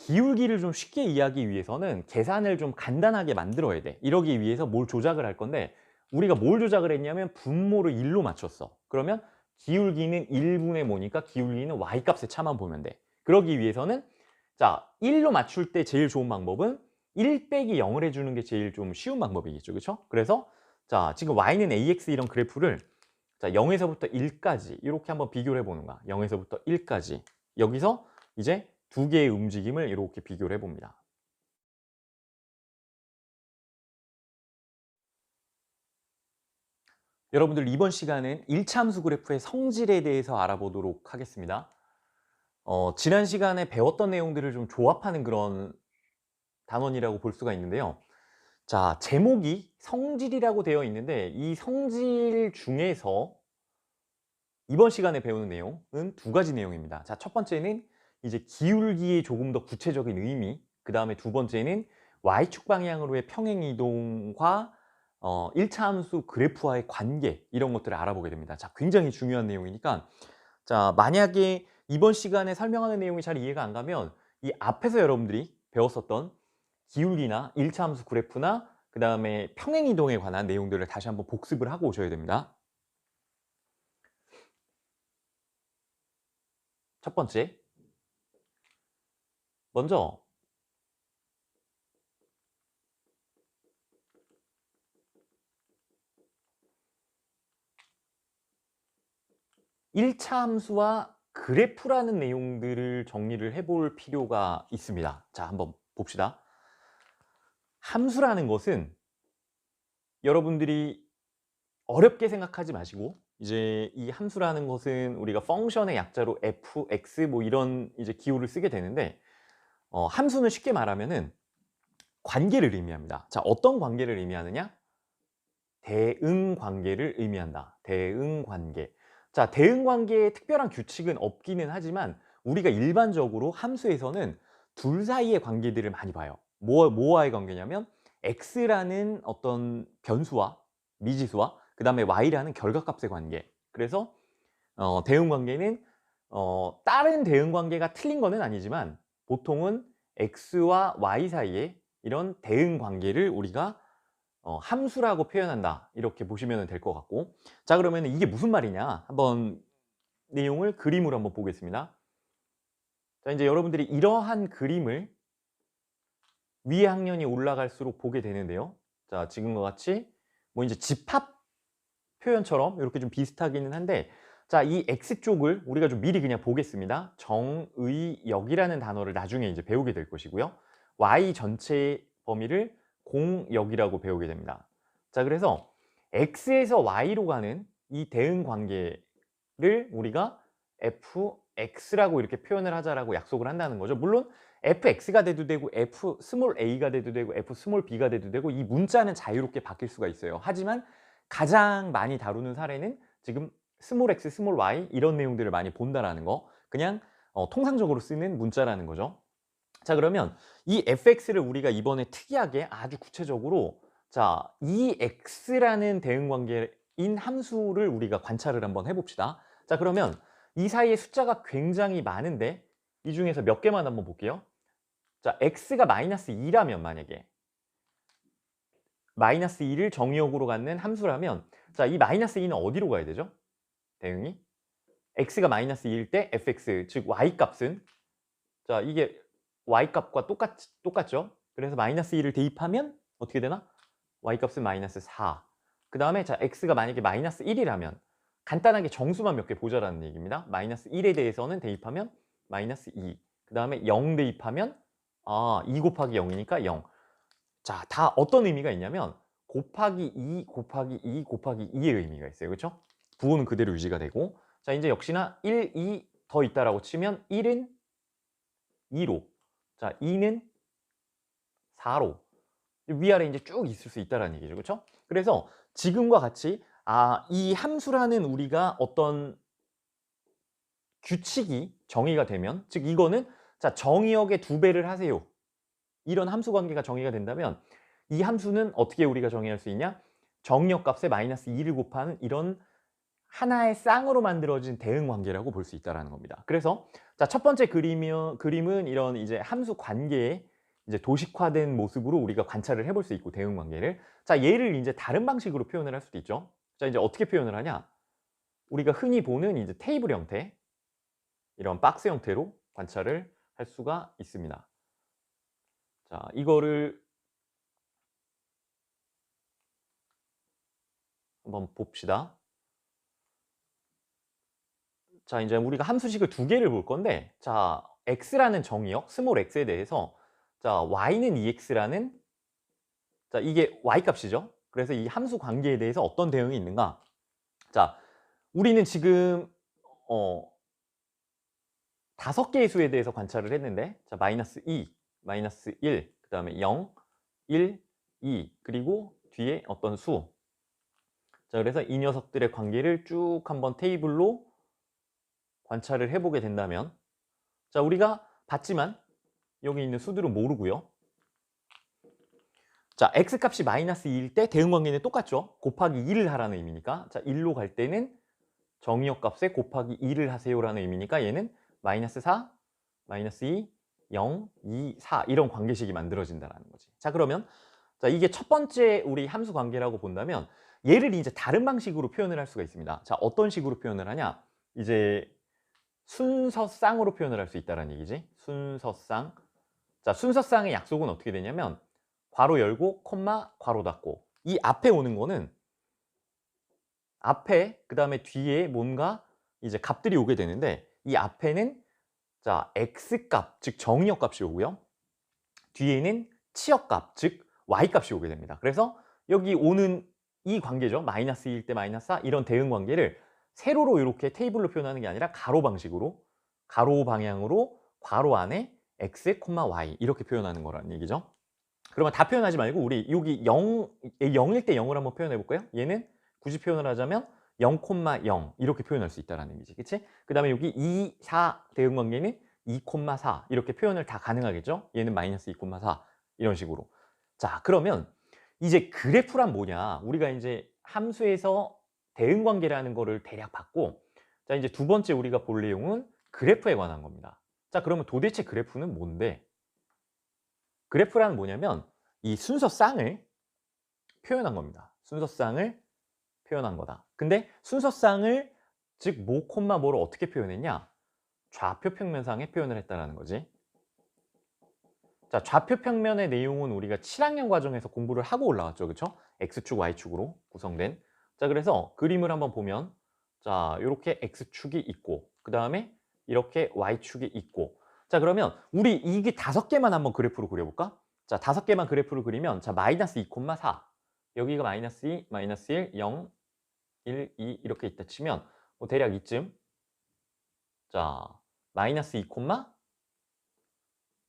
기울기를 좀 쉽게 이해하기 위해서는 계산을 좀 간단하게 만들어야 돼. 이러기 위해서 뭘 조작을 할 건데, 우리가 뭘 조작을 했냐면 분모를 1로 맞췄어. 그러면 기울기는 1분의 뭐니까 기울기는 y값의 차만 보면 돼. 그러기 위해서는 자 1로 맞출 때 제일 좋은 방법은 1 빼기 0을 해주는 게 제일 좀 쉬운 방법이겠죠. 그렇죠? 그래서 자 지금 y는 ax 이런 그래프를 자 0에서부터 1까지 이렇게 한번 비교를 해보는 거야. 0에서부터 1까지. 여기서 이제 두 개의 움직임을 이렇게 비교를 해봅니다. 여러분들 이번 시간은 1차 함수 그래프의 성질에 대해서 알아보도록 하겠습니다. 지난 시간에 배웠던 내용들을 좀 조합하는 그런 단원이라고 볼 수가 있는데요. 자, 제목이 성질이라고 되어 있는데 이 성질 중에서 이번 시간에 배우는 내용은 두 가지 내용입니다. 자, 첫 번째는 이제 기울기의 조금 더 구체적인 의미, 그 다음에 두 번째는 y축 방향으로의 평행 이동과 1차 함수 그래프와의 관계 이런 것들을 알아보게 됩니다. 자, 굉장히 중요한 내용이니까 자, 만약에 이번 시간에 설명하는 내용이 잘 이해가 안 가면 이 앞에서 여러분들이 배웠었던 기울기나 1차 함수 그래프나 그 다음에 평행 이동에 관한 내용들을 다시 한번 복습을 하고 오셔야 됩니다. 첫 번째, 먼저 1차 함수와 그래프라는 내용들을 정리를 해볼 필요가 있습니다. 자, 한번 봅시다. 함수라는 것은 여러분들이 어렵게 생각하지 마시고 이제 이 함수라는 것은 우리가 펑션의 약자로 fx 뭐 이런 이제 기호를 쓰게 되는데 함수는 쉽게 말하면은 관계를 의미합니다. 자, 어떤 관계를 의미하느냐? 대응 관계를 의미한다. 대응 관계. 자, 대응 관계에 특별한 규칙은 없기는 하지만 우리가 일반적으로 함수에서는 둘 사이의 관계들을 많이 봐요. 뭐와의 관계냐면 x라는 어떤 변수와 미지수와 그 다음에 y라는 결과값의 관계. 그래서 대응 관계는 다른 대응 관계가 틀린 거는 아니지만 보통은 x와 y 사이에 이런 대응 관계를 우리가 함수라고 표현한다. 이렇게 보시면 될 것 같고. 자, 그러면 이게 무슨 말이냐? 한번 내용을 그림으로 한번 보겠습니다. 자, 이제 여러분들이 이러한 그림을 위의 학년이 올라갈수록 보게 되는데요. 자, 지금과 같이 뭐 이제 집합 표현처럼 이렇게 좀 비슷하기는 한데 자, 이 X쪽을 우리가 좀 미리 그냥 보겠습니다. 정의역이라는 단어를 나중에 이제 배우게 될 것이고요. Y 전체의 범위를 공역이라고 배우게 됩니다. 자, 그래서 X에서 Y로 가는 이 대응 관계를 우리가 fx라고 이렇게 표현을 하자라고 약속을 한다는 거죠. 물론 fx가 돼도 되고 f 스몰 a가 돼도 되고 f 스몰 b가 돼도 되고 이 문자는 자유롭게 바뀔 수가 있어요. 하지만 가장 많이 다루는 사례는 지금 스몰 x, 스몰 y 이런 내용들을 많이 본다라는 거. 그냥 통상적으로 쓰는 문자라는 거죠. 자, 그러면 이 fx를 우리가 이번에 특이하게 아주 구체적으로 자, 이 x라는 대응 관계인 함수를 우리가 관찰을 한번 해봅시다. 자, 그러면 이 사이에 숫자가 굉장히 많은데 이 중에서 몇 개만 한번 볼게요. 자, x가 마이너스 2라면 만약에 마이너스 2를 정의역으로 갖는 함수라면 자, 이 마이너스 2는 어디로 가야 되죠? 대응이 x가 마이너스 2일 때 fx 즉 y값은 자, 이게 y값과 똑같죠? 그래서 마이너스 2를 대입하면 어떻게 되나? y값은 마이너스 4. 그 다음에 자, x가 만약에 마이너스 1이라면 간단하게 정수만 몇 개 보자라는 얘기입니다. 마이너스 1에 대해서는 대입하면 마이너스 2. 그 다음에 0 대입하면 2 곱하기 0이니까 0. 자, 다 어떤 의미가 있냐면 곱하기 2 곱하기 2 곱하기 2의 의미가 있어요. 그렇죠? 부호는 그대로 유지가 되고 자, 이제 역시나 1, 2 더 있다라고 치면 1은 2로 자, 2는 4로 위아래 이제 쭉 있을 수 있다는 얘기죠. 그렇죠? 그래서 지금과 같이 이 함수라는 우리가 어떤 규칙이 정의가 되면 즉 이거는 자, 정의역의 2배를 하세요. 이런 함수 관계가 정의가 된다면 이 함수는 어떻게 우리가 정의할 수 있냐? 정의역 값에 마이너스 2를 곱하는 이런 하나의 쌍으로 만들어진 대응 관계라고 볼 수 있다라는 겁니다. 그래서 자, 첫 번째 그림은 이런 이제 함수 관계의 이제 도식화된 모습으로 우리가 관찰을 해볼 수 있고 대응 관계를. 자, 얘를 이제 다른 방식으로 표현을 할 수도 있죠. 자, 이제 어떻게 표현을 하냐? 우리가 흔히 보는 이제 테이블 형태, 이런 박스 형태로 관찰을 할 수가 있습니다. 자, 이거를 한번 봅시다. 자, 이제 우리가 함수식을 두 개를 볼 건데, 자, x라는 정의역, 스몰 x에 대해서, 자, y는 2x라는, 자, 이게 y 값이죠. 그래서 이 함수 관계에 대해서 어떤 대응이 있는가? 자, 우리는 지금 5개의 수에 대해서 관찰을 했는데, 자, 마이너스 2, 마이너스 1, 그 다음에 0, 1, 2, 그리고 뒤에 어떤 수. 자, 그래서 이 녀석들의 관계를 쭉 한번 테이블로 관찰을 해보게 된다면, 자, 우리가 봤지만 여기 있는 수들은 모르고요. 자, x값이 마이너스 2일 때 대응 관계는 똑같죠. 곱하기 2를 하라는 의미니까. 자, 1로 갈 때는 정의역 값에 곱하기 2를 하세요라는 의미니까 얘는 마이너스 4, 마이너스 2, 0, 2, 4 이런 관계식이 만들어진다는 거지. 자, 그러면 자, 이게 첫 번째 우리 함수 관계라고 본다면 얘를 이제 다른 방식으로 표현을 할 수가 있습니다. 자, 어떤 식으로 표현을 하냐? 이제 순서쌍으로 표현을 할 수 있다는 얘기지. 순서쌍. 자, 순서쌍의 약속은 어떻게 되냐면 괄호 열고 콤마 괄호 닫고, 이 앞에 오는 거는 앞에 그다음에 뒤에 뭔가 이제 값들이 오게 되는데, 이 앞에는 자, x값 즉 정의역 값이 오고요. 뒤에는 치역 값 즉 y 값이 오게 됩니다. 그래서 여기 오는 이 관계죠. 마이너스 2일 때 마이너스 4 이런 대응 관계를 세로로 이렇게 테이블로 표현하는 게 아니라 가로 방식으로, 가로 방향으로 괄호 안에 x, y 이렇게 표현하는 거라는 얘기죠. 그러면 다 표현하지 말고 우리 여기 0일 때 0을 한번 표현해 볼까요? 얘는 굳이 표현을 하자면 0, 0 이렇게 표현할 수 있다는 얘기지. 그치? 그 다음에 여기 2, 4 대응 관계는 2, 4 이렇게 표현을 다 가능하겠죠? 얘는 마이너스 2, 4 이런 식으로. 자, 그러면 이제 그래프란 뭐냐? 우리가 이제 함수에서 대응 관계라는 거를 대략 봤고, 자, 이제 두 번째 우리가 볼 내용은 그래프에 관한 겁니다. 자, 그러면 도대체 그래프는 뭔데? 그래프란 뭐냐면 이 순서쌍을 표현한 겁니다. 순서쌍을 표현한 거다. 근데 순서쌍을 즉 모 콤마 뭐를 어떻게 표현했냐? 좌표 평면상에 표현을 했다는 거지. 자, 좌표 평면의 내용은 우리가 7학년 과정에서 공부를 하고 올라왔죠. 그렇죠? X축, Y축으로 구성된. 자, 그래서 그림을 한번 보면 자, 이렇게 X축이 있고 그 다음에 이렇게 Y축이 있고, 자, 그러면 우리 이게 5개만 한번 그래프로 그려볼까? 자, 5개만 그래프를 그리면 자, 마이너스 2, 4 여기가 마이너스 2, 마이너스 1, 0, 1, 2 이렇게 있다 치면 뭐 대략 이쯤, 자, 마이너스 2,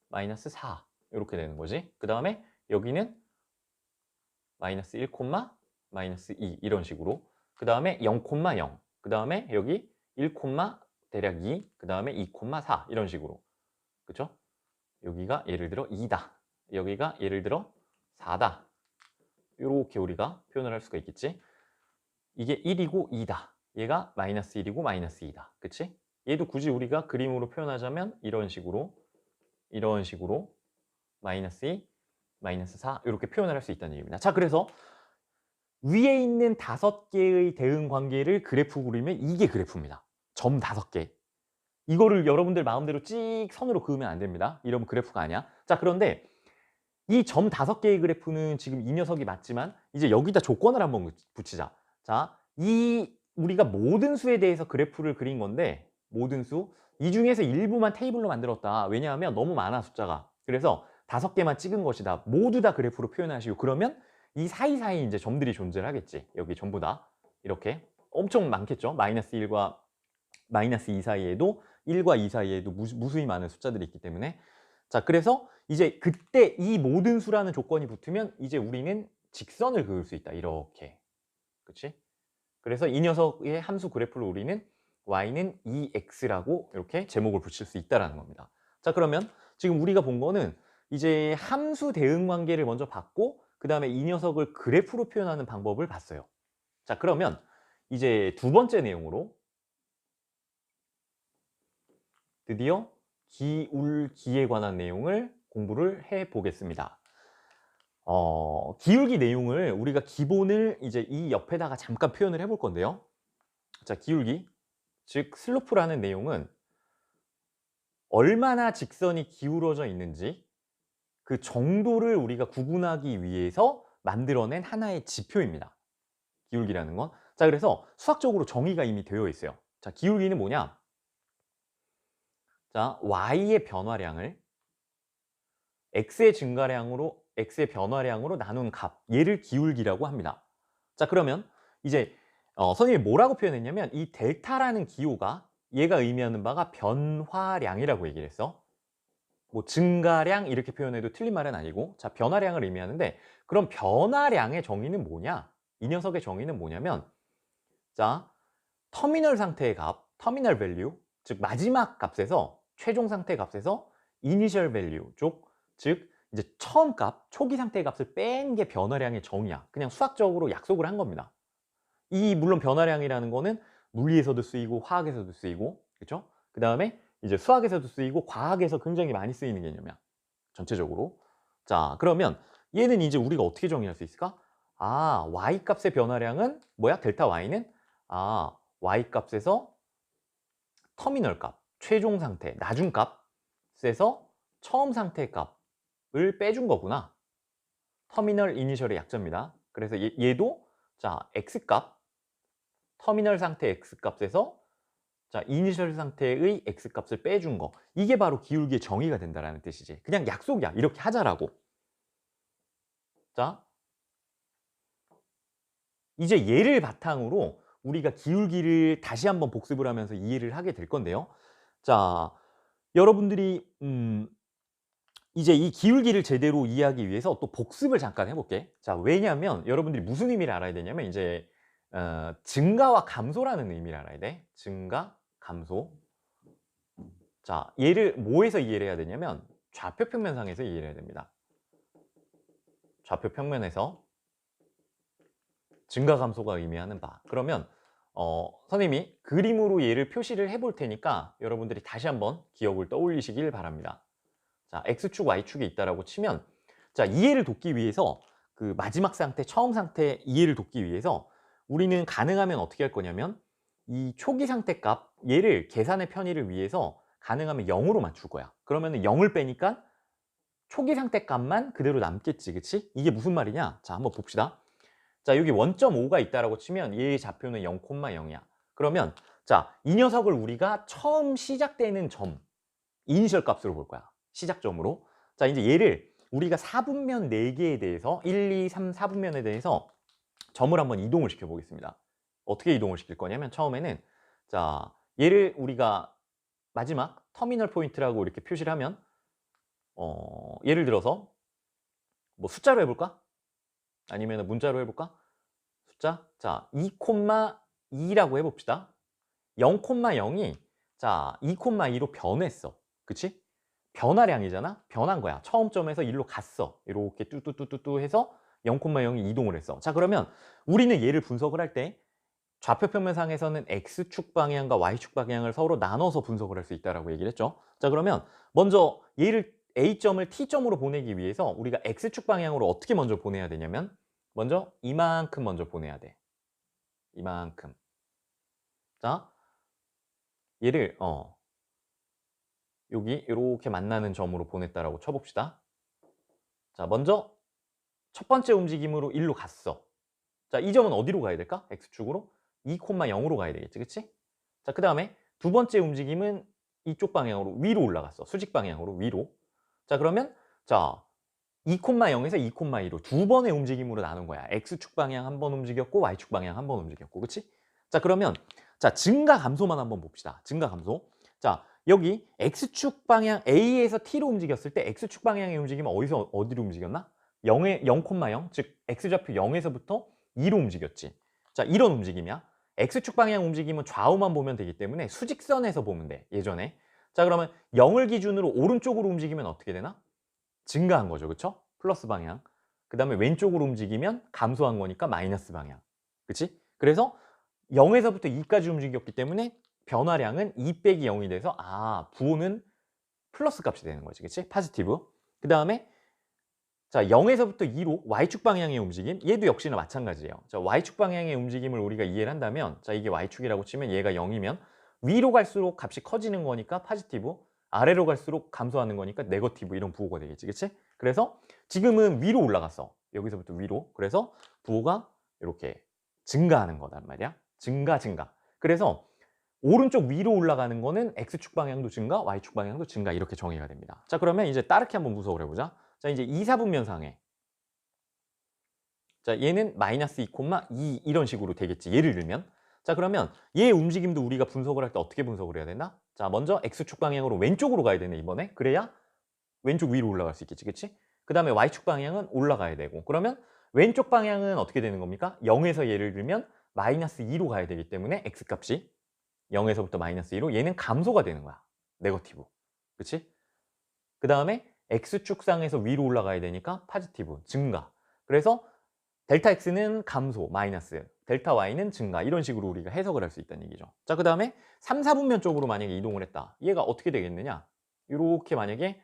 마이너스 4 이렇게 되는 거지. 그 다음에 여기는 마이너스 1, 마이너스 2 이런 식으로. 그 다음에 0, 0. 그 다음에 여기 1, 대략 2. 그 다음에 2, 4 이런 식으로. 그쵸? 여기가 예를 들어 2다. 여기가 예를 들어 4다. 이렇게 우리가 표현을 할 수가 있겠지. 이게 1이고 2다. 얘가 마이너스 1이고 마이너스 2다. 그치? 얘도 굳이 우리가 그림으로 표현하자면 이런 식으로 마이너스 2, 마이너스 4 이렇게 표현을 할 수 있다는 얘기입니다. 자, 그래서 위에 있는 5개의 대응 관계를 그래프 그리면 이게 그래프입니다. 점 5개. 이거를 여러분들 마음대로 찍 선으로 그으면 안 됩니다. 이러면 그래프가 아니야. 자, 그런데 이 점 5개의 그래프는 지금 이 녀석이 맞지만 이제 여기다 조건을 한번 붙이자. 자, 이 우리가 모든 수에 대해서 그래프를 그린 건데 모든 수, 이 중에서 일부만 테이블로 만들었다. 왜냐하면 너무 많아 숫자가. 그래서 5개만 찍은 것이다. 모두 다 그래프로 표현하시고, 그러면 이 사이사이 이제 점들이 존재를 하겠지. 여기 전부 다 이렇게 엄청 많겠죠. 마이너스 1과 마이너스 2 사이에도 1과 2 사이에도 무수히 많은 숫자들이 있기 때문에. 자, 그래서 이제 그때 이 모든 수라는 조건이 붙으면 이제 우리는 직선을 그을 수 있다. 이렇게. 그치? 그래서 이 녀석의 함수 그래프를 우리는 y는 2x라고 이렇게 제목을 붙일 수 있다는 겁니다. 자, 그러면 지금 우리가 본 거는 이제 함수 대응 관계를 먼저 봤고 그 다음에 이 녀석을 그래프로 표현하는 방법을 봤어요. 자, 그러면 이제 두 번째 내용으로 드디어 기울기에 관한 내용을 공부를 해 보겠습니다. 기울기 내용을 우리가 기본을 이제 이 옆에다가 잠깐 표현을 해볼 건데요. 자, 기울기, 즉 슬로프라는 내용은 얼마나 직선이 기울어져 있는지 그 정도를 우리가 구분하기 위해서 만들어낸 하나의 지표입니다. 기울기라는 건. 자, 그래서 수학적으로 정의가 이미 되어 있어요. 자, 기울기는 뭐냐? 자, y의 변화량을 x의 증가량으로, x의 변화량으로 나눈 값, 얘를 기울기라고 합니다. 자, 그러면 이제 선생님이 뭐라고 표현했냐면 이 델타라는 기호가 얘가 의미하는 바가 변화량이라고 얘기를 했어. 뭐 증가량 이렇게 표현해도 틀린 말은 아니고, 자, 변화량을 의미하는데, 그럼 변화량의 정의는 뭐냐? 이 녀석의 정의는 뭐냐면, 자, 터미널 상태의 값, 터미널 밸류, 즉 마지막 값에서, 최종 상태 값에서 이니셜 밸류 쪽, 즉 이제 처음 값, 초기 상태의 값을 뺀 게 변화량의 정의야. 그냥 수학적으로 약속을 한 겁니다. 이 물론 변화량이라는 거는 물리에서도 쓰이고 화학에서도 쓰이고, 그렇죠? 그 다음에 이제 수학에서도 쓰이고 과학에서 굉장히 많이 쓰이는 개념이야, 전체적으로. 자, 그러면 얘는 이제 우리가 어떻게 정의할 수 있을까? 아, y 값의 변화량은 뭐야? 델타 y는 y 값에서 터미널 값, 최종 상태, 나중 값에서 처음 상태 값을 빼준 거구나. 터미널 이니셜의 약자입니다. 그래서 얘도 자, x값, 터미널 상태 x값에서 자, 이니셜 상태의 x값을 빼준 거, 이게 바로 기울기의 정의가 된다는 뜻이지. 그냥 약속이야. 이렇게 하자라고. 자, 이제 얘를 바탕으로 우리가 기울기를 다시 한번 복습을 하면서 이해를 하게 될 건데요. 자, 여러분들이 이제 이 기울기를 제대로 이해하기 위해서 또 복습을 잠깐 해볼게. 자, 왜냐하면 여러분들이 무슨 의미를 알아야 되냐면 이제 증가와 감소라는 의미를 알아야 돼. 증가, 감소. 자, 얘를 뭐에서 이해를 해야 되냐면 좌표 평면상에서 이해를 해야 됩니다. 좌표 평면에서 증가, 감소가 의미하는 바. 그러면 선생님이 그림으로 얘를 표시를 해볼 테니까 여러분들이 다시 한번 기억을 떠올리시길 바랍니다. 자, X축, Y축이 있다라고 치면, 자, 이해를 돕기 위해서 그 마지막 상태, 처음 상태 이해를 돕기 위해서 우리는 가능하면 어떻게 할 거냐면 이 초기 상태 값, 얘를 계산의 편의를 위해서 가능하면 0으로 맞출 거야. 그러면 0을 빼니까 초기 상태 값만 그대로 남겠지, 그치? 이게 무슨 말이냐? 자, 한번 봅시다. 자, 여기 1.5가 있다라고 치면 얘의 좌표는 0,0이야. 그러면 자, 이 녀석을 우리가 처음 시작되는 점, 이니셜 값으로 볼 거야. 시작점으로. 자, 이제 얘를 우리가 4분면 4개에 대해서 1, 2, 3, 4분면에 대해서 점을 한번 이동을 시켜 보겠습니다. 어떻게 이동을 시킬 거냐면 처음에는 자, 얘를 우리가 마지막 터미널 포인트라고 이렇게 표시를 하면 예를 들어서 뭐 숫자로 해볼까? 아니면 문자로 해볼까? 숫자, 자, 2,2라고 해봅시다. 0,0이 자, 2,2로 변했어. 그치? 변화량이잖아? 변한 거야. 처음 점에서 1로 갔어. 이렇게 뚜뚜뚜뚜뚜 해서 0,0이 이동을 했어. 자, 그러면 우리는 얘를 분석을 할 때 좌표 평면상에서는 X축 방향과 Y축 방향을 서로 나눠서 분석을 할 수 있다고 얘기를 했죠. 자, 그러면 먼저 얘를 A점을 T점으로 보내기 위해서 우리가 X축 방향으로 어떻게 먼저 보내야 되냐면 먼저 이만큼 먼저 보내야 돼. 이만큼. 자, 얘를 여기 이렇게 만나는 점으로 보냈다라고 쳐봅시다. 자, 먼저 첫 번째 움직임으로 1로 갔어. 자, 이 점은 어디로 가야 될까? X축으로 2,0로 가야 되겠지, 그치? 자, 그 다음에 두 번째 움직임은 이쪽 방향으로 위로 올라갔어. 수직 방향으로 위로. 자, 그러면 자, 2,0에서 2,2로 두 번의 움직임으로 나눈 거야. X축 방향 한 번 움직였고 Y축 방향 한 번 움직였고, 그치? 자, 그러면 자, 증가 감소만 한번 봅시다. 증가 감소. 자, 여기 X축 방향 A에서 T로 움직였을 때 X축 방향의 움직임은 어디로 움직였나? 0,0, 즉 X좌표 0에서부터 2로 움직였지. 자, 이런 움직임이야. X축 방향 움직임은 좌우만 보면 되기 때문에 수직선에서 보면 돼, 예전에. 자, 그러면 0을 기준으로 오른쪽으로 움직이면 어떻게 되나? 증가한 거죠, 그쵸? 플러스 방향. 그 다음에 왼쪽으로 움직이면 감소한 거니까 마이너스 방향. 그치? 그래서 0에서부터 2까지 움직였기 때문에 변화량은 2 빼기 0이 돼서 부호는 플러스 값이 되는 거지. 그치? 포지티브. 그 다음에 자 0에서부터 2로 y축 방향의 움직임, 얘도 역시나 마찬가지예요. 자 y축 방향의 움직임을 우리가 이해를 한다면, 자 이게 y축이라고 치면 얘가 0이면 위로 갈수록 값이 커지는 거니까 포지티브, 아래로 갈수록 감소하는 거니까 네거티브, 이런 부호가 되겠지. 그치? 그래서 지금은 위로 올라갔어. 여기서부터 위로. 그래서 부호가 이렇게 증가하는 거단 말이야. 증가. 그래서 오른쪽 위로 올라가는 거는 X축 방향도 증가, Y축 방향도 증가, 이렇게 정의가 됩니다. 자 그러면 이제 따르게 한번 분석을 해보자. 자 이제 2사분면상에, 자 얘는 마이너스 2,2 이런 식으로 되겠지, 예를 들면. 자 그러면 얘 움직임도 우리가 분석을 할 때 어떻게 분석을 해야 되나? 자 먼저 X축 방향으로 왼쪽으로 가야 되네, 이번에. 그래야 왼쪽 위로 올라갈 수 있겠지, 그치? 그 다음에 Y축 방향은 올라가야 되고, 그러면 왼쪽 방향은 어떻게 되는 겁니까? 0에서 예를 들면 마이너스 2로 가야 되기 때문에 X값이 0에서부터 마이너스 2로 얘는 감소가 되는 거야. 네거티브. 그치? 그 다음에 X축상에서 위로 올라가야 되니까 포지티브, 증가. 그래서 델타 X는 감소, 마이너스, 델타 Y는 증가, 이런 식으로 우리가 해석을 할 수 있다는 얘기죠. 자, 그 다음에 3, 4분면 쪽으로 만약에 이동을 했다. 얘가 어떻게 되겠느냐? 이렇게 만약에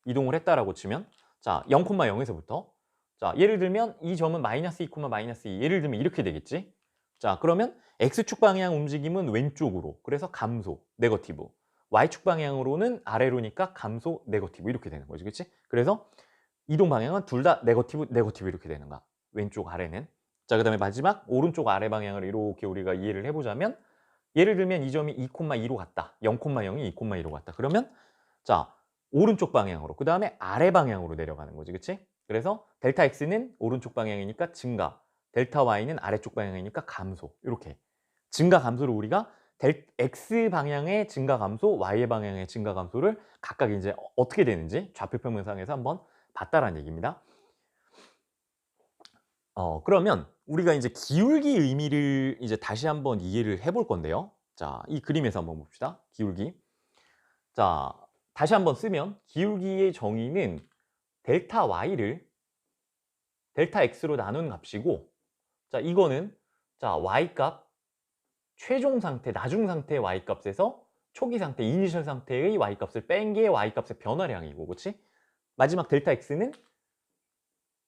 이동을 했다라고 치면, 자, 0,0에서부터, 자, 예를 들면 이 점은 마이너스 2, 마이너스 2, 예를 들면 이렇게 되겠지? 자, 그러면 X축 방향 움직임은 왼쪽으로, 그래서 감소, 네거티브. Y축 방향으로는 아래로니까 감소, 네거티브, 이렇게 되는 거지, 그치? 그래서 이동 방향은 둘 다 네거티브, 네거티브 이렇게 되는 거야. 왼쪽 아래는. 자, 그 다음에 마지막 오른쪽 아래 방향을 이렇게 우리가 이해를 해보자면, 예를 들면 이 점이 2,2로 갔다. 0,0이 2,2로 갔다. 그러면 자, 오른쪽 방향으로, 그 다음에 아래 방향으로 내려가는 거지, 그치? 그래서 델타 X는 오른쪽 방향이니까 증가, 델타 Y는 아래쪽 방향이니까 감소, 이렇게 증가 감소를 우리가 X 방향의 증가 감소, Y 방향의 증가 감소를 각각 이제 어떻게 되는지 좌표 평면상에서 한번 봤다라는 얘기입니다. 그러면 우리가 이제 기울기 의미를 이제 다시 한번 이해를 해볼 건데요. 자, 이 그림에서 한번 봅시다. 기울기. 자, 다시 한번 쓰면 기울기의 정의는 델타 Y를 델타 X로 나눈 값이고, 자, 이거는 자, Y값 최종 상태, 나중 상태의 Y값에서 초기 상태, 이니셜 상태의 Y값을 뺀 게 Y값의 변화량이고, 그치? 마지막 델타 X는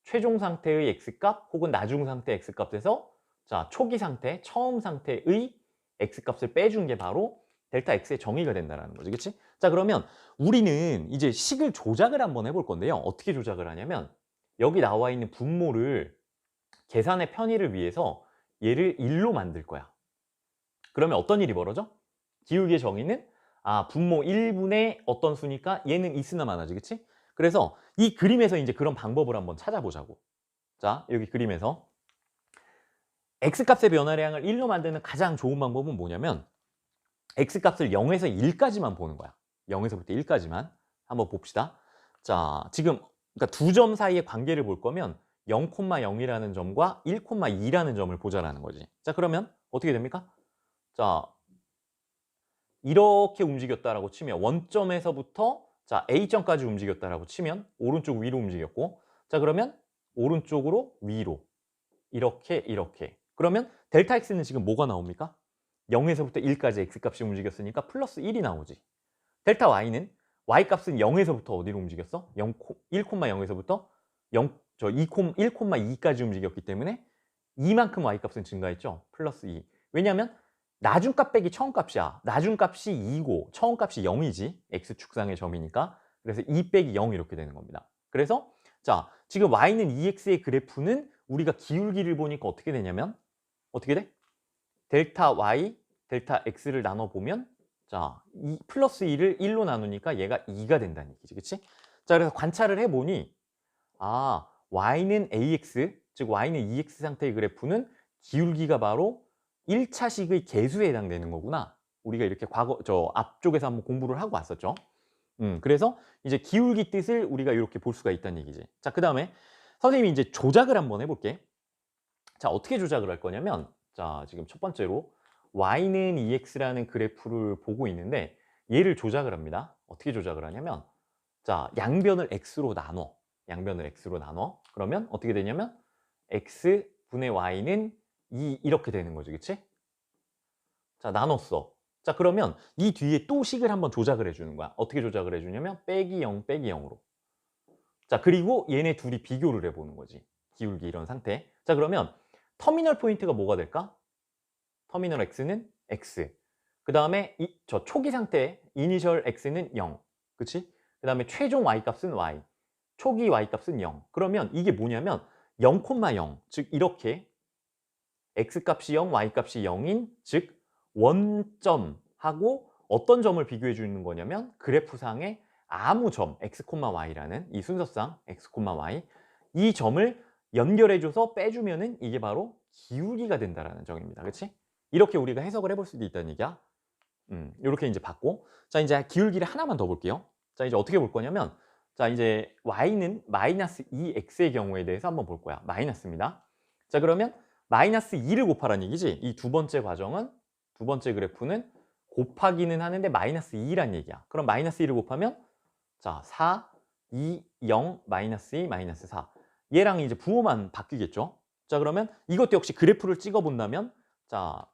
최종 상태의 X값 혹은 나중 상태 X값에서 자, 초기 상태, 처음 상태의 X값을 빼준 게 바로 델타 X의 정의가 된다는 거지, 그치? 자, 그러면 우리는 이제 식을 조작을 한번 해볼 건데요. 어떻게 조작을 하냐면, 여기 나와 있는 분모를 계산의 편의를 위해서 얘를 1로 만들 거야. 그러면 어떤 일이 벌어져? 기울기의 정의는 분모 1분의 어떤 수니까 얘는 있으나 마나지, 그치? 그래서 이 그림에서 이제 그런 방법을 한번 찾아보자고. 자, 여기 그림에서 X값의 변화량을 1로 만드는 가장 좋은 방법은 뭐냐면, X값을 0에서 1까지만 보는 거야. 0에서부터 1까지만. 한번 봅시다. 자, 지금 그러니까 두 점 사이의 관계를 볼 거면 0,0이라는 점과 1,2라는 점을 보자라는 거지. 자, 그러면 어떻게 됩니까? 자, 이렇게 움직였다라고 치면 원점에서부터 자, A점까지 움직였다라고 치면 오른쪽 위로 움직였고, 자, 그러면 오른쪽으로 위로 이렇게. 그러면 델타 X는 지금 뭐가 나옵니까? 0에서부터 1까지 X값이 움직였으니까 플러스 1이 나오지. 델타 Y는 Y값은 0에서부터 어디로 움직였어? 1,0에서부터 1,2까지 움직였기 때문에 이만큼 Y값은 증가했죠. 플러스 2. 왜냐하면 나중값 빼기 처음값이야. 나중값이 2고 처음값이 0이지. X축상의 점이니까. 그래서 2 빼기 0 이렇게 되는 겁니다. 그래서 자, 지금 Y는 2X의 그래프는 우리가 기울기를 보니까 어떻게 되냐면, 어떻게 돼? 델타 Y, 델타 X를 나눠보면 자, 플러스 2를 1로 나누니까 얘가 2가 된다는 얘기지, 그치? 자, 그래서 관찰을 해보니 Y는 AX, 즉 Y는 EX 상태의 그래프는 기울기가 바로 1차식의 계수에 해당되는 거구나. 우리가 이렇게 앞쪽에서 한번 공부를 하고 왔었죠. 그래서 이제 기울기 뜻을 우리가 이렇게 볼 수가 있다는 얘기지. 자, 그 다음에 선생님이 이제 조작을 한번 해볼게. 자, 어떻게 조작을 할 거냐면, 자, 지금 첫 번째로 Y는 EX라는 그래프를 보고 있는데 얘를 조작을 합니다. 어떻게 조작을 하냐면, 자, 양변을 X로 나눠. 그러면 어떻게 되냐면 X분의 Y는 2 이렇게 되는 거죠, 그치? 자, 나눴어. 자, 그러면 이 뒤에 또 식을 한번 조작을 해 주는 거야. 어떻게 조작을 해 주냐면 빼기 0, 빼기 0으로. 자, 그리고 얘네 둘이 비교를 해 보는 거지. 기울기 이런 상태. 자, 그러면 터미널 포인트가 뭐가 될까? 터미널 x는 x. 그다음에 저 초기 상태 이니셜 x는 0. 그치? 그다음에 최종 y 값은 y. 초기 y 값은 0. 그러면 이게 뭐냐면 0, 0. 즉 이렇게 x 값이 0, y 값이 0인 즉 원점하고 어떤 점을 비교해 주는 거냐면 그래프상의 아무 점 x, y라는 이 순서상 x, y 이 점을 연결해 줘서 빼주면은 이게 바로 기울기가 된다라는 점입니다. 그렇지? 이렇게 우리가 해석을 해볼 수도 있다는 얘기야. 이렇게 이제 봤고, 자 이제 기울기를 하나만 더 볼게요. 자 이제 어떻게 볼 거냐면, 자 이제 y는 마이너스 2x의 경우에 대해서 한번 볼 거야. 마이너스입니다. 자 그러면 마이너스 2를 곱하라는 얘기지. 이 두 번째 과정은 두 번째 그래프는 곱하기는 하는데 마이너스 2란 얘기야. 그럼 마이너스 2를 곱하면 자 4, 2, 0, 마이너스 2, 마이너스 4. 얘랑 이제 부호만 바뀌겠죠. 자 그러면 이것도 역시 그래프를 찍어 본다면 자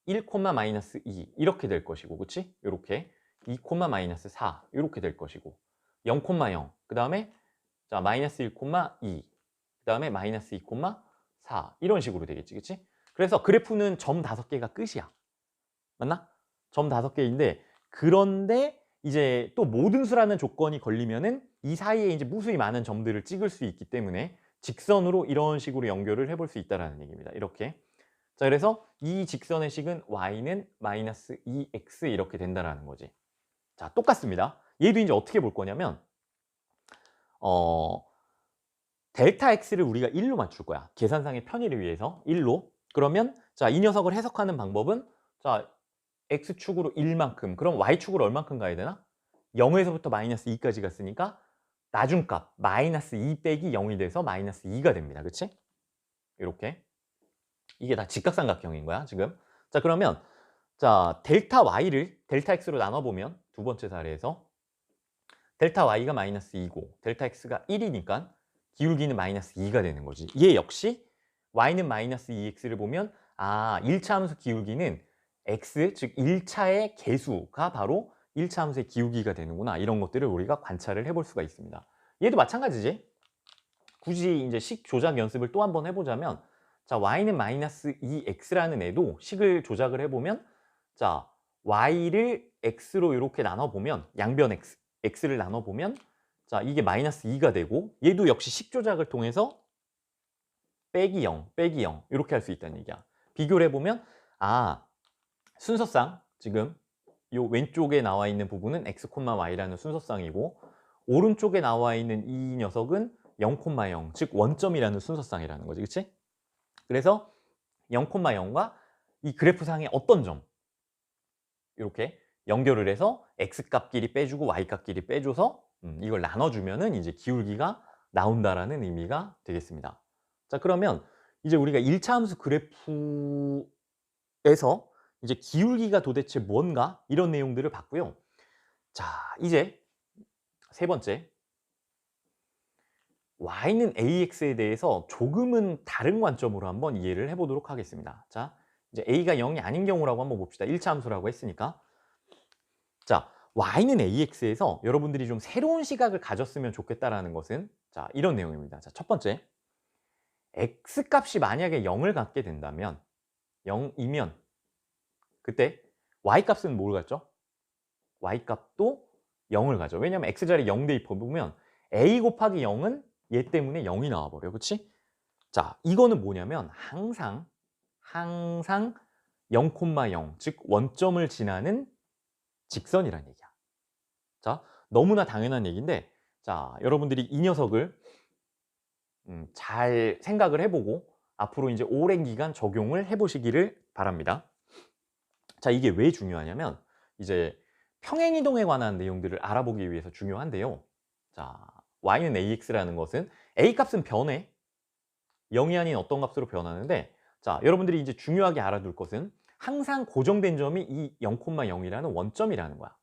1, 마이너스 2 이렇게 될 것이고, 그치? 이렇게 2, 마이너스 4 이렇게 될 것이고 0, 0. 그 다음에 자 마이너스 1, 2. 그 다음에 마이너스 2, 4 이런 식으로 되겠지, 그치? 그래서 그래프는 점 5개가 끝이야. 맞나? 점 5개인데 그런데 이제 또 모든 수라는 조건이 걸리면은 이 사이에 이제 무수히 많은 점들을 찍을 수 있기 때문에 직선으로 이런 식으로 연결을 해볼 수 있다는 얘기입니다. 이렇게. 자, 그래서 이 직선의 식은 y는 마이너스 2x 이렇게 된다라는 거지. 자, 똑같습니다. 얘도 이제 어떻게 볼 거냐면 델타 x를 우리가 1로 맞출 거야. 계산상의 편의를 위해서 1로. 그러면 자, 이 녀석을 해석하는 방법은 자, x축으로 1만큼. 그럼 y축으로 얼만큼 가야 되나? 0에서부터 마이너스 2까지 갔으니까 나중값 마이너스 2 빼기 0이 돼서 마이너스 2가 됩니다. 그치? 이렇게. 이게 다 직각삼각형인 거야, 지금. 자, 그러면 자, 델타 y를 델타 x로 나눠보면 두 번째 사례에서 델타 y가 마이너스 2고 델타 x가 1이니까 기울기는 마이너스 2가 되는 거지. 얘 역시 y는 마이너스 2x를 보면 아, 1차 함수 기울기는 x, 즉 1차의 개수가 바로 1차 함수의 기울기가 되는구나. 이런 것들을 우리가 관찰을 해볼 수가 있습니다. 얘도 마찬가지지. 굳이 이제 식 조작 연습을 또 한번 해보자면 자, y는 마이너스 2x라는 애도 식을 조작을 해보면 자, y를 x로 이렇게 나눠보면 양변 x를 나눠보면 자, 이게 마이너스 2가 되고 얘도 역시 식 조작을 통해서 빼기 0, 빼기 0 이렇게 할 수 있다는 얘기야. 비교를 해보면 아, 순서상 지금 요 왼쪽에 나와 있는 부분은 x, y라는 순서상이고 오른쪽에 나와 있는 이 녀석은 0, 0, 즉 원점이라는 순서상이라는 거지. 그치? 그래서 0, 0과 이 그래프상의 어떤 점 이렇게 연결을 해서 x값끼리 빼주고 y값끼리 빼줘서 이걸 나눠주면은 이제 기울기가 나온다라는 의미가 되겠습니다. 자, 그러면 이제 우리가 1차 함수 그래프에서 이제 기울기가 도대체 뭔가 이런 내용들을 봤고요. 자, 이제 세 번째 y는 ax에 대해서 조금은 다른 관점으로 한번 이해를 해보도록 하겠습니다. 자, 이제 a가 0이 아닌 경우라고 한번 봅시다. 1차 함수라고 했으니까. 자, y는 ax에서 여러분들이 좀 새로운 시각을 가졌으면 좋겠다라는 것은 자, 이런 내용입니다. 자, 첫 번째, x 값이 만약에 0을 갖게 된다면 0이면 그때 y 값은 뭘 갖죠? y 값도 0을 가죠. 왜냐하면 x자리 0 대입해 보면 a 곱하기 0은 얘 때문에 0이 나와버려. 그치? 자, 이거는 뭐냐면 항상 0, 0, 즉 원점을 지나는 직선이란 얘기야. 자, 너무나 당연한 얘기인데 자, 여러분들이 이 녀석을 잘 생각을 해보고 앞으로 이제 오랜 기간 적용을 해보시기를 바랍니다. 자, 이게 왜 중요하냐면 이제 평행이동에 관한 내용들을 알아보기 위해서 중요한데요. 자, y는 ax라는 것은 a 값은 변해 0이 아닌 어떤 값으로 변하는데 자, 여러분들이 이제 중요하게 알아둘 것은 항상 고정된 점이 이 0, 0이라는 원점이라는 거야.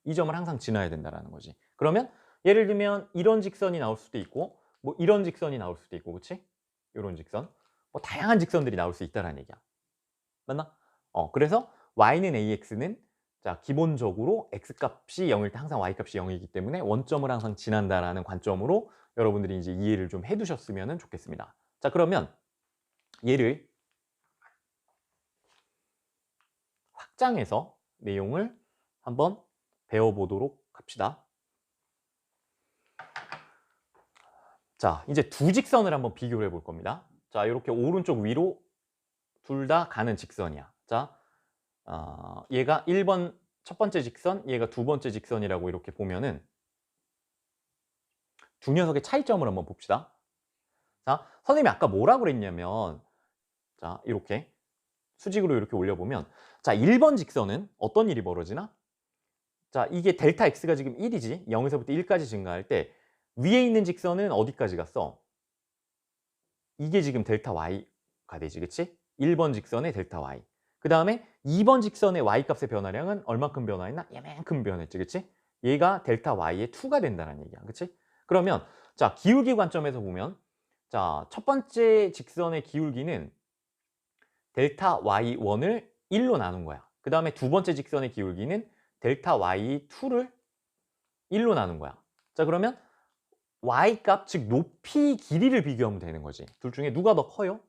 이 점을 항상 지나야 된다는 거지. 그러면 예를 들면 이런 직선이 나올 수도 있고 뭐 이런 직선이 나올 수도 있고, 그치? 이런 직선, 뭐 다양한 직선들이 나올 수 있다는 얘기야. 맞나? 그래서 y는 ax는 자, 기본적으로 x값이 0일 때 항상 y값이 0이기 때문에 원점을 항상 지난다라는 관점으로 여러분들이 이제 이해를 좀 해두셨으면 좋겠습니다. 자, 그러면 얘를 확장해서 내용을 한번 배워보도록 합시다. 자, 이제 두 직선을 한번 비교를 해볼 겁니다. 자, 이렇게 오른쪽 위로 둘 다 가는 직선이야. 자, 얘가 1번 첫 번째 직선, 얘가 두 번째 직선이라고 이렇게 보면은 두 녀석의 차이점을 한번 봅시다. 자, 선생님이 아까 뭐라고 그랬냐면, 자, 이렇게 수직으로 이렇게 올려보면, 자, 1번 직선은 어떤 일이 벌어지나? 자, 이게 델타 x가 지금 1이지. 0에서부터 1까지 증가할 때 위에 있는 직선은 어디까지 갔어? 이게 지금 델타 y가 되지, 그치? 1번 직선의 델타 y. 그 다음에 2번 직선의 y값의 변화량은 얼만큼 변화했나? 얘만큼 변했지, 그치? 얘가 델타 y의 2가 된다는 얘기야, 그치? 그러면 자, 기울기 관점에서 보면, 자, 첫 번째 직선의 기울기는 델타 y1을 1로 나눈 거야. 그 다음에 두 번째 직선의 기울기는 델타 y2를 1로 나눈 거야. 자, 그러면 y값, 즉 높이 길이를 비교하면 되는 거지. 둘 중에 누가 더 커요?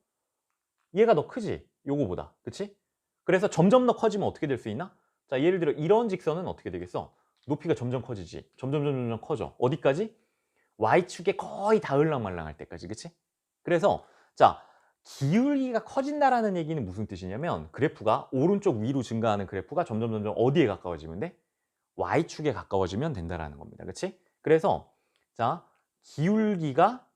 얘가 더 크지, 요거보다. 그치? 그래서 점점 더 커지면 어떻게 될 수 있나? 자, 예를 들어 이런 직선은 어떻게 되겠어? 높이가 점점 커지지. 점점 커져. 어디까지? y축에 거의 닿을랑말랑 할 때까지. 그치? 그래서 자, 기울기가 커진다라는 얘기는 무슨 뜻이냐면, 그래프가 오른쪽 위로 증가하는 그래프가 점점 어디에 가까워지면 돼? y축에 가까워지면 된다라는 겁니다. 그치? 그래서 자, 기울기가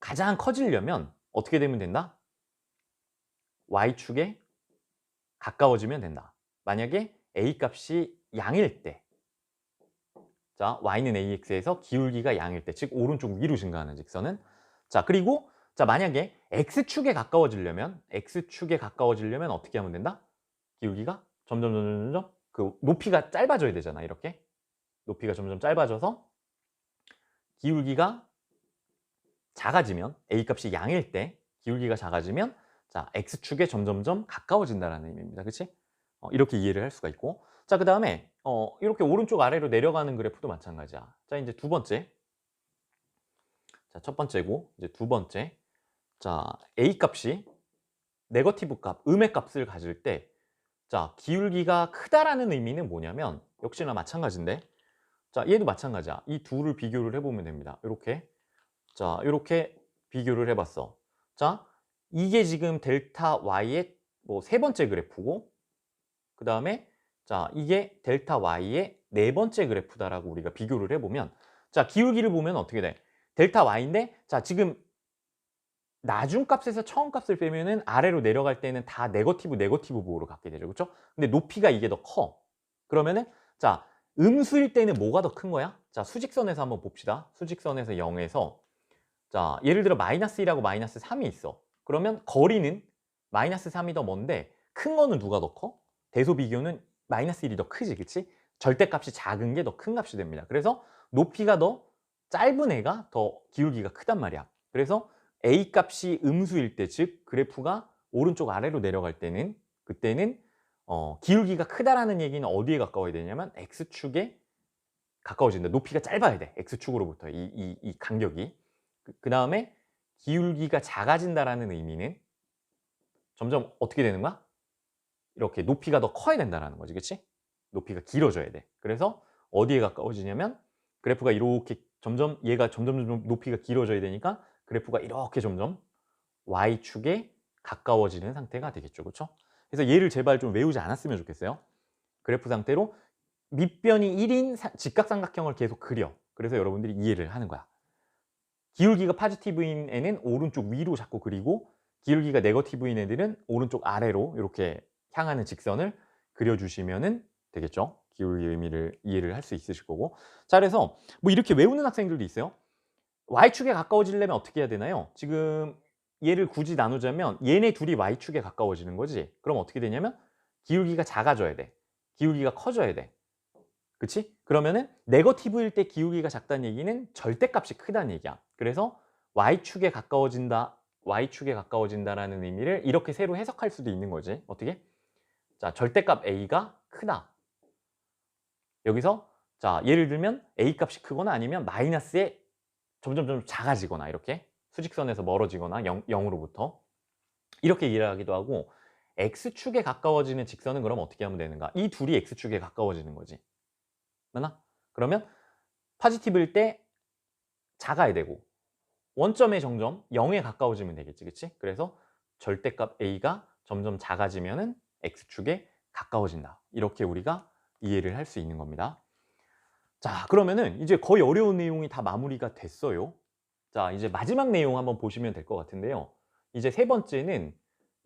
가장 커지려면 어떻게 되면 된다? y축에 가까워지면 된다. 만약에 a값이 양일 때, 자, y는 ax에서 기울기가 양일 때, 즉 오른쪽 위로 증가하는 직선은, 자, 그리고 자, 만약에 x축에 가까워지려면 어떻게 하면 된다? 기울기가 점점 그 높이가 짧아져야 되잖아. 이렇게 높이가 점점 짧아져서 기울기가 작아지면, a값이 양일 때 기울기가 작아지면, 자, x축에 점점점 가까워진다라는 의미입니다. 그치? 이렇게 이해를 할 수가 있고, 자, 그 다음에 이렇게 오른쪽 아래로 내려가는 그래프도 마찬가지야. 자, 이제 두 번째, 자, 첫 번째고 이제 두 번째, 자, a값이 네거티브 값, 음의 값을 가질 때, 자, 기울기가 크다라는 의미는 뭐냐면 역시나 마찬가지인데, 자, 얘도 마찬가지야. 이 둘을 비교를 해보면 됩니다. 이렇게, 자, 이렇게 비교를 해봤어. 자, 이게 지금 델타 y의 뭐 세 번째 그래프고, 그 다음에 자, 이게 델타 y의 네 번째 그래프다라고 우리가 비교를 해보면, 자, 기울기를 보면 어떻게 돼? 델타 y인데, 자, 지금 나중값에서 처음값을 빼면은 아래로 내려갈 때는 다 네거티브 부호로 갖게 되죠. 그렇죠? 근데 높이가 이게 더 커. 그러면은 자, 음수일 때는 뭐가 더 큰 거야? 자, 수직선에서 한번 봅시다. 수직선에서 0에서 자, 예를 들어 마이너스 1하고 마이너스 3이 있어. 그러면 거리는 마이너스 3이 더 먼데 큰 거는 누가 더 커? 대소 비교는 마이너스 1이 더 크지, 그치? 절대값이 작은 게 더 큰 값이 됩니다. 그래서 높이가 더 짧은 애가 더 기울기가 크단 말이야. 그래서 a 값이 음수일 때, 즉 그래프가 오른쪽 아래로 내려갈 때는, 그때는 기울기가 크다라는 얘기는 어디에 가까워야 되냐면 x축에 가까워진다. 높이가 짧아야 돼. x축으로부터 이 간격이. 그 다음에 기울기가 작아진다라는 의미는 점점 어떻게 되는 거야? 이렇게 높이가 더 커야 된다는 거지, 그치? 높이가 길어져야 돼. 그래서 어디에 가까워지냐면 그래프가 이렇게 점점, 얘가 점점 높이가 길어져야 되니까 그래프가 이렇게 점점 y축에 가까워지는 상태가 되겠죠, 그렇죠? 그래서 얘를 제발 좀 외우지 않았으면 좋겠어요. 그래프 상태로 밑변이 1인 직각삼각형을 계속 그려. 그래서 여러분들이 이해를 하는 거야. 기울기가 포지티브인 애는 오른쪽 위로 자꾸 그리고, 기울기가 네거티브인 애들은 오른쪽 아래로 이렇게 향하는 직선을 그려주시면 되겠죠. 기울기 의미를 이해를 할 수 있으실 거고. 자, 그래서 뭐 이렇게 외우는 학생들도 있어요. y축에 가까워지려면 어떻게 해야 되나요? 지금 얘를 굳이 나누자면 얘네 둘이 y축에 가까워지는 거지. 그럼 어떻게 되냐면 기울기가 작아져야 돼. 기울기가 커져야 돼. 그치? 그러면은 네거티브일 때 기울기가 작다는 얘기는 절대값이 크다는 얘기야. 그래서 y축에 가까워진다라는 의미를 이렇게 새로 해석할 수도 있는 거지. 어떻게? 자, 절대값 a가 크다. 여기서 자, 예를 들면 a 값이 크거나 아니면 마이너스에 점점 작아지거나 이렇게 수직선에서 멀어지거나 0으로부터 이렇게 이해하기도 하고, x축에 가까워지는 직선은 그럼 어떻게 하면 되는가? 이 둘이 x축에 가까워지는 거지. 맞나? 그러면 포지티브일 때 작아야 되고 원점의 정점 0에 가까워지면 되겠지. 그치? 그래서 절대값 a가 점점 작아지면은 x축에 가까워진다. 이렇게 우리가 이해를 할 수 있는 겁니다. 자, 그러면은 이제 거의 어려운 내용이 다 마무리가 됐어요. 자, 이제 마지막 내용 한번 보시면 될 것 같은데요. 이제 세 번째는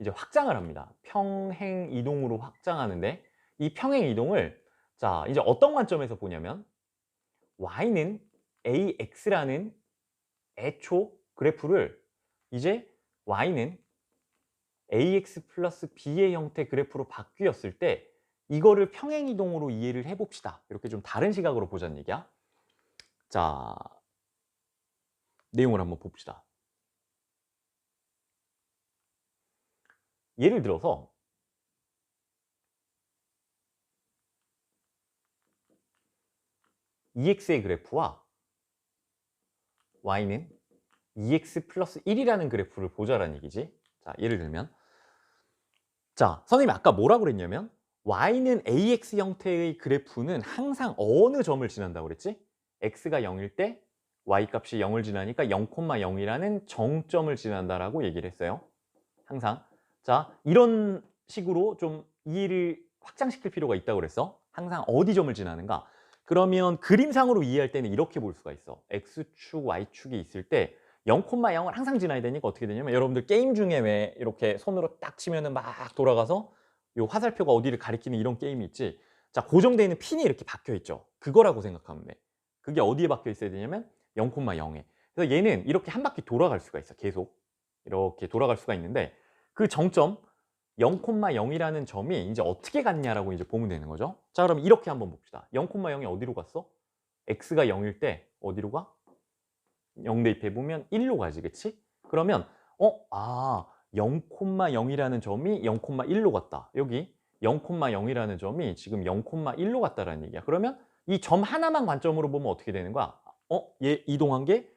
이제 확장을 합니다. 평행 이동으로 확장하는데, 이 평행 이동을 자, 이제 어떤 관점에서 보냐면 y는 ax라는 애초 그래프를 이제 y는 ax 플러스 b의 형태 그래프로 바뀌었을 때 이거를 평행 이동으로 이해를 해봅시다. 이렇게 좀 다른 시각으로 보자는 얘기야. 자, 내용을 한번 봅시다. 예를 들어서 EX의 그래프와 Y는 EX 플러스 1이라는 그래프를 보자라는 얘기지. 자, 예를 들면 자, 선생님이 아까 뭐라고 그랬냐면 Y는 AX 형태의 그래프는 항상 어느 점을 지난다고 그랬지? X가 0일 때 Y 값이 0을 지나니까 0,0이라는 정점을 지난다라고 얘기를 했어요. 항상. 자, 이런 식으로 좀 이해를 확장시킬 필요가 있다고 그랬어. 항상 어디 점을 지나는가? 그러면 그림상으로 이해할 때는 이렇게 볼 수가 있어. X축, Y축이 있을 때 0,0을 항상 지나야 되니까 어떻게 되냐면 여러분들 게임 중에 왜 이렇게 손으로 딱 치면은 막 돌아가서 요 화살표가 어디를 가리키는 이런 게임이 있지. 자, 고정되어 있는 핀이 이렇게 박혀 있죠. 그거라고 생각하면 돼. 그게 어디에 박혀 있어야 되냐면 0,0에. 그래서 얘는 이렇게 한 바퀴 돌아갈 수가 있어. 계속. 이렇게 돌아갈 수가 있는데 그 정점 0,0이라는 점이 이제 어떻게 갔냐라고 이제 보면 되는 거죠. 자, 그럼 이렇게 한번 봅시다. 0,0이 어디로 갔어? x가 0일 때 어디로 가? 0 대입해 보면 1로 가지, 그치? 그러면 0,0이라는 점이 0,1로 갔다. 여기 0,0이라는 점이 지금 0,1로 갔다라는 얘기야. 그러면 이 점 하나만 관점으로 보면 어떻게 되는 거야? 얘 이동한 게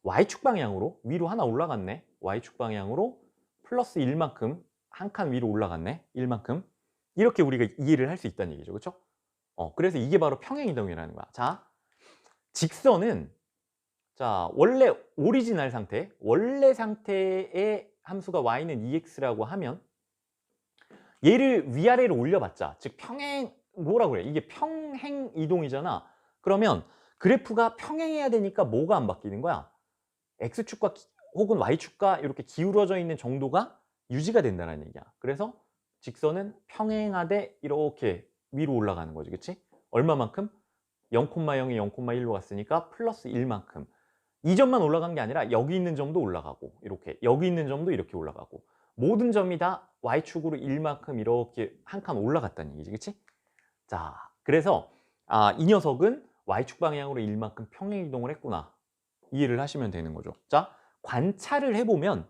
y축 방향으로 위로 하나 올라갔네. y축 방향으로 플러스 1만큼 한 칸 위로 올라갔네. 1만큼. 이렇게 우리가 이해를 할 수 있다는 얘기죠. 그렇죠? 그래서 이게 바로 평행 이동이라는 거야. 자, 직선은 자, 원래 오리지널 상태, 원래 상태의 함수가 y는 ex라고 하면 얘를 위아래로 올려봤자, 즉 평행, 뭐라고 그래? 이게 평행 이동이잖아. 그러면 그래프가 평행해야 되니까 뭐가 안 바뀌는 거야? x축과 혹은 y축과 이렇게 기울어져 있는 정도가 유지가 된다는 얘기야. 그래서 직선은 평행하되 이렇게 위로 올라가는 거지. 그치? 얼마만큼? 0,0이 0,1로 갔으니까 플러스 1만큼. 이 점만 올라간 게 아니라 여기 있는 점도 올라가고 이렇게 여기 있는 점도 이렇게 올라가고 모든 점이 다 y축으로 1만큼 이렇게 한 칸 올라갔다는 얘기지. 그치? 자, 그래서 이 녀석은 y축 방향으로 1만큼 평행 이동을 했구나. 이해를 하시면 되는 거죠. 자, 관찰을 해보면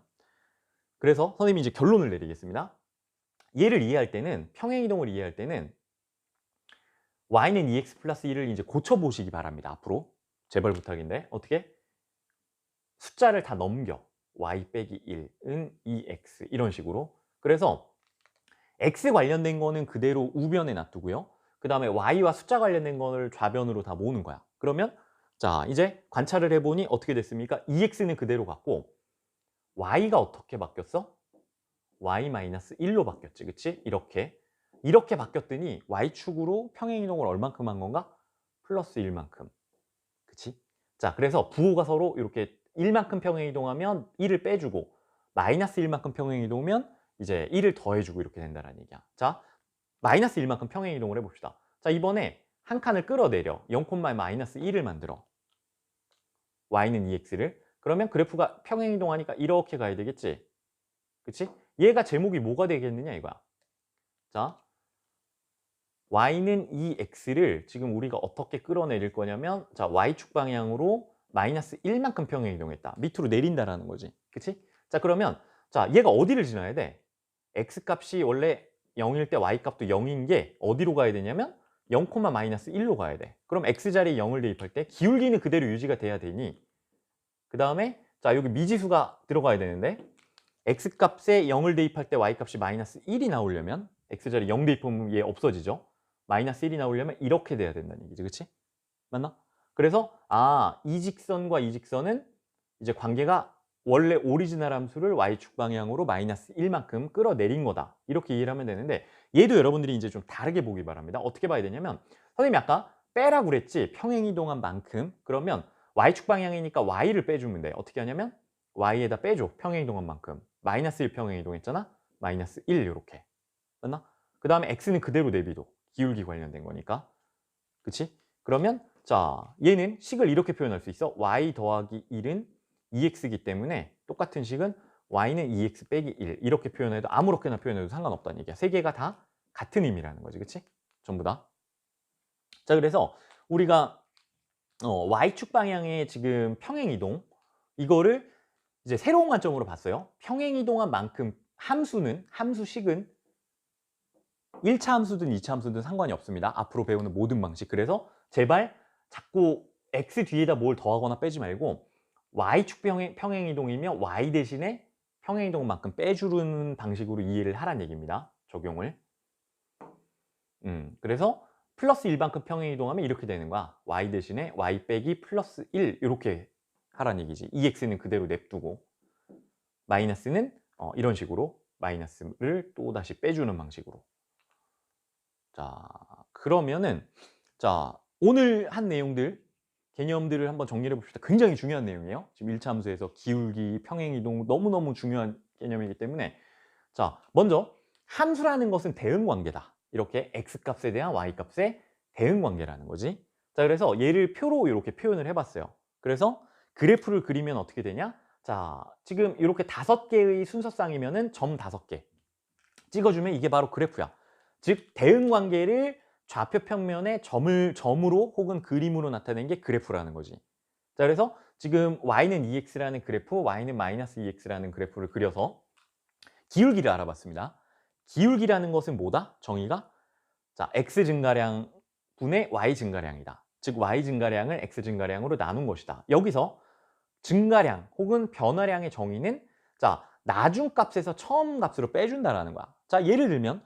그래서 선생님이 이제 결론을 내리겠습니다. 얘를 이해할 때는 평행 이동을 이해할 때는 y는 ex 플러스 1을 이제 고쳐보시기 바랍니다. 앞으로 제발 부탁인데 어떻게? 숫자를 다 넘겨. y 빼기 1은 ex 이런 식으로. 그래서 x 관련된 거는 그대로 우변에 놔두고요. 그 다음에 y와 숫자 관련된 거를 좌변으로 다 모으는 거야. 그러면 자, 이제 관찰을 해보니 어떻게 됐습니까? ex는 그대로 갔고 y가 어떻게 바뀌었어? y-1로 바뀌었지. 그치? 이렇게 바뀌었더니 y축으로 평행이동을 얼만큼 한 건가? 플러스 1만큼. 그치? 자, 그래서 부호가 서로 이렇게 1만큼 평행이동하면 1을 빼주고 마이너스 1만큼 평행이동하면 이제 1을 더해주고 이렇게 된다는 얘기야. 자, 마이너스 1만큼 평행이동을 해봅시다. 자, 이번에 한 칸을 끌어내려 0,-1을 만들어. y는 ex를. 그러면 그래프가 평행이동하니까 이렇게 가야 되겠지? 그치? 얘가 제목이 뭐가 되겠느냐 이거야. 자, y는 이 x를 지금 우리가 어떻게 끌어내릴 거냐면 자, y축 방향으로 마이너스 1만큼 평행 이동했다. 밑으로 내린다라는 거지. 그치? 자, 그러면 자, 얘가 어디를 지나야 돼? x 값이 원래 0일 때 y값도 0인 게 어디로 가야 되냐면 0, 마이너스 1로 가야 돼. 그럼 x자리에 0을 대입할 때 기울기는 그대로 유지가 돼야 되니 그 다음에 자 여기 미지수가 들어가야 되는데 x값에 0을 대입할 때 y값이 마이너스 1이 나오려면 x자리 0 대입하면 얘 없어지죠. 마이너스 1이 나오려면 이렇게 돼야 된다는 얘기지. 그치? 맞나? 그래서 이 직선과 이 직선은 이제 관계가 원래 오리지널 함수를 y축 방향으로 마이너스 1만큼 끌어내린 거다. 이렇게 이해를 하면 되는데 얘도 여러분들이 이제 좀 다르게 보기 바랍니다. 어떻게 봐야 되냐면 선생님이 아까 빼라고 그랬지. 평행이동한 만큼. 그러면 y축 방향이니까 y를 빼주면 돼. 어떻게 하냐면 y에다 빼줘. 평행이동한 만큼. 마이너스 1 평행이동했잖아. 마이너스 1 이렇게. 맞나? 그 다음에 x는 그대로 내비둬. 기울기 관련된 거니까. 그치? 그러면 자 얘는 식을 이렇게 표현할 수 있어. y 더하기 1은 2x이기 때문에 똑같은 식은 y는 2x 빼기 1 이렇게 표현해도 아무렇게나 표현해도 상관없다는 얘기야. 세 개가 다 같은 의미라는 거지. 그치? 전부 다. 자 그래서 우리가 y축 방향의 지금 평행이동 이거를 이제 새로운 관점으로 봤어요. 평행이동한 만큼 함수식은 1차 함수든 2차 함수든 상관이 없습니다. 앞으로 배우는 모든 방식. 그래서 제발 자꾸 x 뒤에다 뭘 더하거나 빼지 말고 y축 평행이동이면 y 대신에 평행이동만큼 빼주는 방식으로 이해를 하란 얘기입니다. 적용을. 그래서 플러스 1만큼 평행이동하면 이렇게 되는 거야. y 대신에 y 빼기 플러스 1 이렇게 하란 얘기지. 2x는 그대로 냅두고 마이너스는 이런 식으로 마이너스를 또다시 빼주는 방식으로. 자 그러면은 자 오늘 한 내용들 개념들을 한번 정리해 봅시다. 굉장히 중요한 내용이에요. 지금 1차 함수에서 기울기, 평행이동 너무너무 중요한 개념이기 때문에 자 먼저 함수라는 것은 대응관계다. 이렇게 x값에 대한 y값의 대응관계라는 거지. 자 그래서 얘를 표로 이렇게 표현을 해봤어요. 그래서 그래프를 그리면 어떻게 되냐? 자 지금 이렇게 5개의 순서쌍이면은 점 5개 찍어주면 이게 바로 그래프야. 즉 대응관계를 좌표 평면에 점으로 혹은 그림으로 나타낸 게 그래프라는 거지. 자 그래서 지금 y는 2x라는 그래프, y는 마이너스 2x라는 그래프를 그려서 기울기를 알아봤습니다. 기울기라는 것은 뭐다? 정의가 자 x 증가량 분의 y 증가량이다. 즉 y 증가량을 x 증가량으로 나눈 것이다. 여기서 증가량 혹은 변화량의 정의는 자 나중값에서 처음 값으로 빼준다라는 거야. 자 예를 들면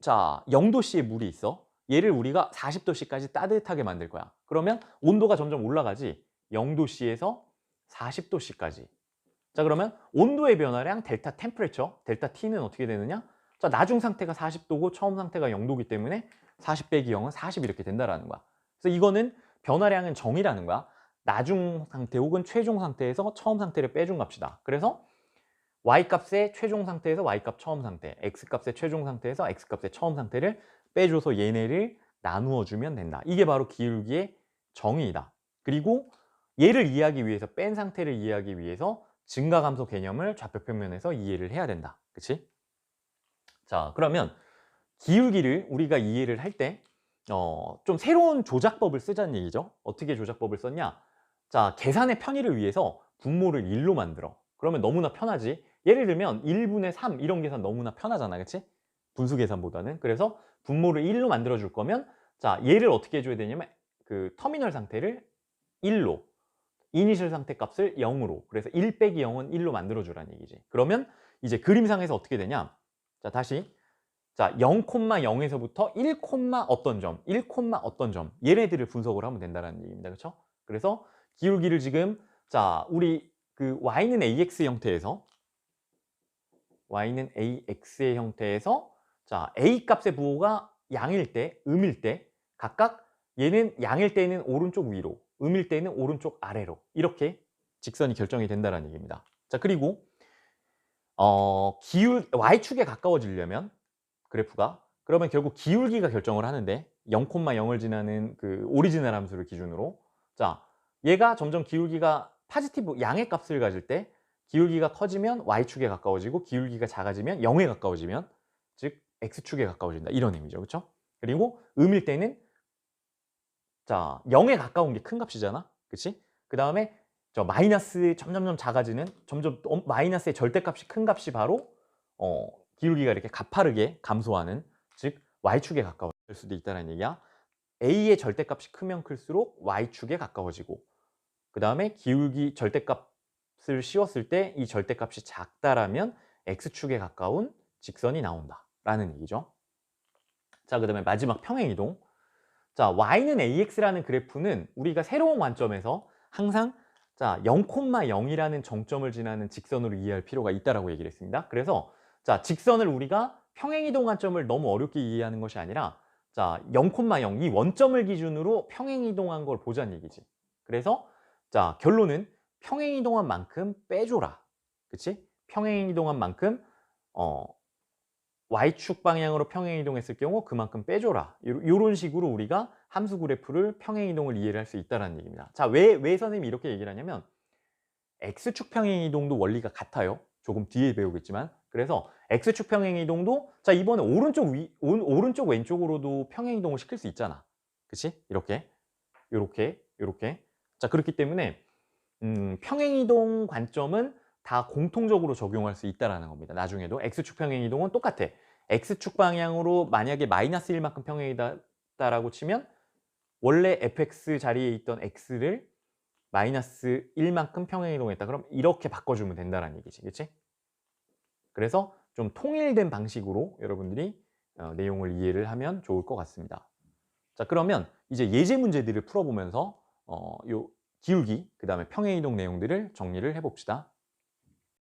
자 0도씨의 물이 있어. 얘를 우리가 40도씨까지 따뜻하게 만들 거야. 그러면 온도가 점점 올라가지. 0도씨에서 40도씨까지. 자 그러면 온도의 변화량 델타 템퍼레처, 델타 T는 어떻게 되느냐? 자 나중 상태가 40도고 처음 상태가 0도기 때문에 40 빼기 0은 40 이렇게 된다라는 거야. 그래서 이거는 변화량은 정의라는 거야. 나중 상태 혹은 최종 상태에서 처음 상태를 빼준 값이다. 그래서 y값의 최종 상태에서 y값 처음 상태, x값의 최종 상태에서 x값의 처음 상태를 빼줘서 얘네를 나누어 주면 된다. 이게 바로 기울기의 정의이다. 그리고 얘를 이해하기 위해서 뺀 상태를 이해하기 위해서 증가감소 개념을 좌표 평면에서 이해를 해야 된다. 그치? 자 그러면 기울기를 우리가 이해를 할 때 좀 새로운 조작법을 쓰자는 얘기죠. 어떻게 조작법을 썼냐? 자 계산의 편의를 위해서 분모를 1로 만들어. 그러면 너무나 편하지. 예를 들면 1분의 3 이런 계산 너무나 편하잖아. 그치? 분수 계산보다는. 그래서 분모를 1로 만들어 줄 거면 자 얘를 어떻게 해줘야 되냐면 그 터미널 상태를 1로 이니셜 상태 값을 0으로 그래서 1 빼기 0은 1로 만들어 주라는 얘기지. 그러면 이제 그림상에서 어떻게 되냐? 자 다시 자 0,0에서부터 1, 어떤 점, 1, 어떤 점 얘네들을 분석을 하면 된다는 얘기입니다. 그렇죠? 그래서 기울기를 지금 자 우리 그 y는 ax 형태에서 ax의 형태에서 자 a 값의 부호가 양일 때, 음일 때 각각 얘는 양일 때는 오른쪽 위로, 음일 때는 오른쪽 아래로 이렇게 직선이 결정이 된다는 얘기입니다. 자 그리고 y축에 가까워지려면 그래프가 그러면 결국 기울기가 결정을 하는데 0,0을 지나는 그 오리지널 함수를 기준으로 자 얘가 점점 기울기가 파지티브 양의 값을 가질 때 기울기가 커지면 y축에 가까워지고 기울기가 작아지면 0에 가까워지면 즉 x축에 가까워진다 이런 의미죠. 그렇죠? 그리고 음일 때는 자 0에 가까운 게 큰 값이잖아. 그치? 그 다음에 저 마이너스 점점점 작아지는 점점 마이너스의 절대값이 큰 값이 바로 기울기가 이렇게 가파르게 감소하는, 즉 y축에 가까워질 수도 있다는 얘기야. a의 절대값이 크면 클수록 y축에 가까워지고, 그 다음에 기울기 절대값을 씌웠을 때 이 절대값이 작다라면 x축에 가까운 직선이 나온다라는 얘기죠. 자, 그 다음에 마지막 평행이동. 자, y는 ax라는 그래프는 우리가 새로운 관점에서 항상 자 0,0이라는 정점을 지나는 직선으로 이해할 필요가 있다라고 얘기를 했습니다. 그래서 자 직선을 우리가 평행이동 관점을 너무 어렵게 이해하는 것이 아니라 자 0,0 이 원점을 기준으로 평행이동한 걸 보자는 얘기지. 그래서 자 결론은 평행이동한 만큼 빼줘라. 그치? 평행이동한 만큼 y축 방향으로 평행이동했을 경우 그만큼 빼줘라. 요런 식으로 우리가 함수 그래프를 평행이동을 이해를 할 수 있다는 얘기입니다. 자, 왜 선생님이 이렇게 얘기를 하냐면 x축 평행이동도 원리가 같아요. 조금 뒤에 배우겠지만. 그래서 x축 평행이동도 자 이번에 오른쪽 왼쪽으로도 평행이동을 시킬 수 있잖아. 그치? 이렇게 요렇게. 자, 그렇기 때문에 평행이동 관점은 다 공통적으로 적용할 수 있다는 겁니다. 나중에도 x축 평행이동은 똑같아. x축 방향으로 만약에 마이너스 1만큼 평행이다라고 치면 원래 fx 자리에 있던 x를 마이너스 1만큼 평행이동했다. 그럼 이렇게 바꿔주면 된다는 얘기지. 그치? 그래서 좀 통일된 방식으로 여러분들이 내용을 이해를 하면 좋을 것 같습니다. 자, 그러면 이제 예제 문제들을 풀어보면서 요 기울기, 그 다음에 평행이동 내용들을 정리를 해봅시다.